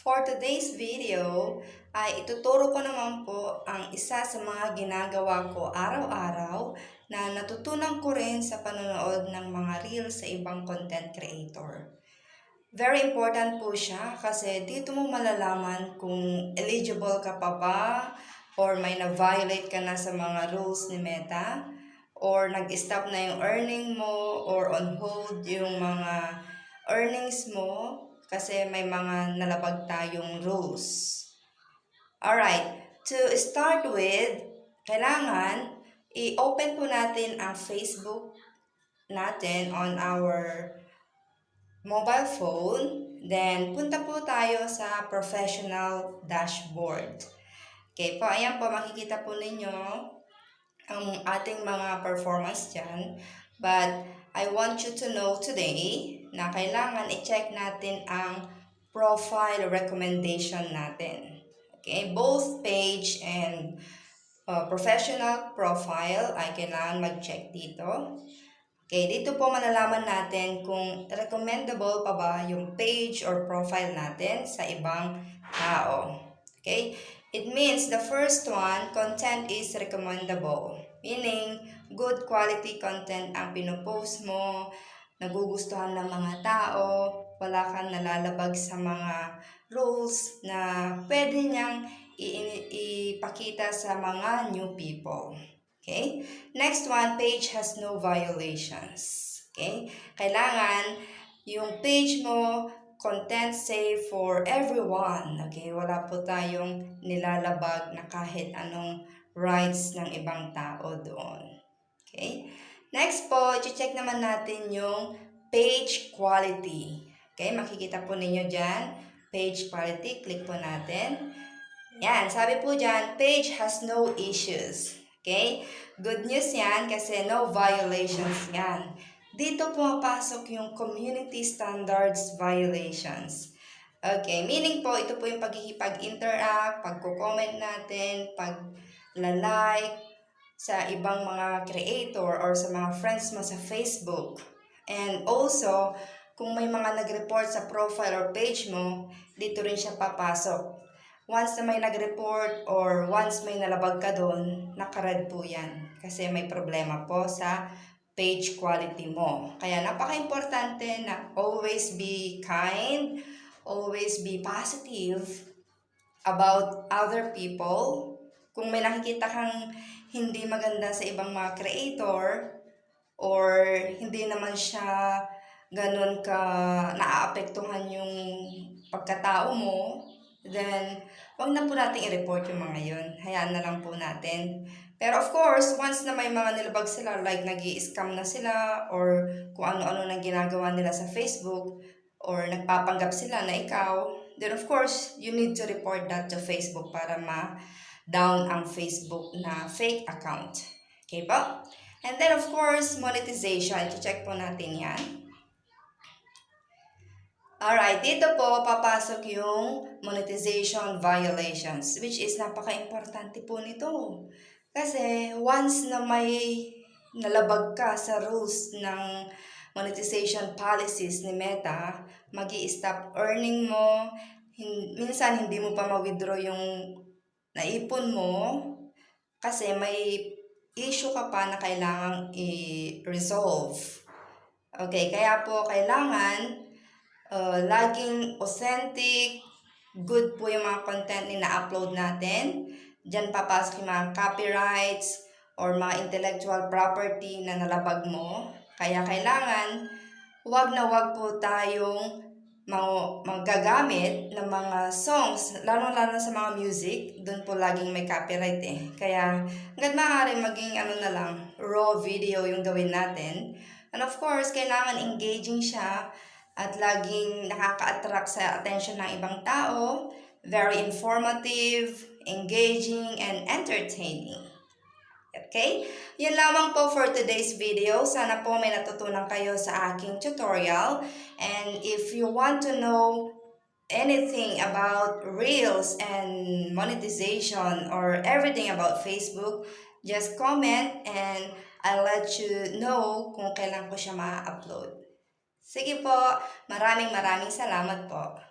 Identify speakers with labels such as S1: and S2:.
S1: For today's video, ay ituturo ko naman po ang isa sa mga ginagawa ko araw-araw na natutunan ko rin sa panonood ng mga reels sa ibang content creator. Very important po siya kasi dito mo malalaman kung eligible ka pa ba or may na-violate ka na sa mga rules ni Meta or nag-stop na yung earning mo or on hold yung mga earnings mo kasi may mga nalabag tayong rules. Alright, to start with, kailangan i-open po natin ang Facebook natin on our mobile phone. Then, punta po tayo sa professional dashboard. Okay po, ayan po, makikita po ninyo ang ating mga performance dyan. But, I want you to know today na kailangan i-check natin ang profile recommendation natin. Okay, both page and professional profile ay kailangan mag-check dito. Okay, dito po malalaman natin kung recommendable pa ba yung page or profile natin sa ibang tao. Okay, it means the first one, content is recommendable. Meaning, good quality content ang pinopost mo, nagugustuhan ng mga tao, wala kang nalalabag sa mga rules na pwede niyang ipakita sa mga new people. Okay? Next one, page has no violations. Okay? Kailangan yung page mo, content safe for everyone. Okay? Wala po tayong nilalabag na kahit anong rights ng ibang tao doon. Okay? Next po, i-check naman natin yung page quality. Okay? Makikita po ninyo dyan. Page quality. Click po natin. Yan. Sabi po dyan, page has no issues. Okay? Good news yan kasi no violations yan. Dito pumapasok yung community standards violations. Okay, meaning po, ito po yung pag-interact, pagko-comment natin, pag-like sa ibang mga creator or sa mga friends mo sa Facebook. And also, kung may mga nag-report sa profile or page mo, dito rin siya papasok. Once na may nag-report or once may nalabag ka doon, nakared po yan. Kasi may problema po sa page quality mo. Kaya napaka-importante na always be kind, always be positive about other people. Kung may nakikita kang hindi maganda sa ibang mga creator or hindi naman siya ganun ka naaapektuhan yung pagkatao mo, then wag na po natin i-report yung mga yun. Hayaan na lang po natin. Pero of course, once na may mga nilabag sila, like nag-i-scam na sila or kung ano-ano nang ginagawa nila sa Facebook or nagpapanggap sila na ikaw, then of course, you need to report that to Facebook para ma-down ang Facebook na fake account. Okay po? And then of course, monetization. I-check po natin yan. Alright, dito po papasok yung monetization violations, which is napaka-importante po nito. Kasi once na may nalabag ka sa rules ng monetization policies ni Meta, magi-stop earning mo, minsan hindi mo pa ma-withdraw yung naipon mo kasi may issue ka pa na kailangang i-resolve. Okay, kaya po kailangan laging authentic, good po yung mga content na na-upload natin. Diyan papasok yung mga copyrights or mga intellectual property na nalabag mo. Kaya kailangan, wag na wag po tayong magagamit ng mga songs, lalo-lalo sa mga music, doon po laging may copyright eh. Kaya hanggat maaari maging na lang, raw video yung gawin natin. And of course, kailangan engaging siya at laging nakaka-attract sa attention ng ibang tao, very informative, engaging, and entertaining. Okay? Yun lamang po for today's video. Sana po may natutunan kayo sa aking tutorial. And if you want to know anything about Reels and monetization or everything about Facebook, just comment and I'll let you know kung kailan ko siya ma-upload. Sige po, maraming salamat po.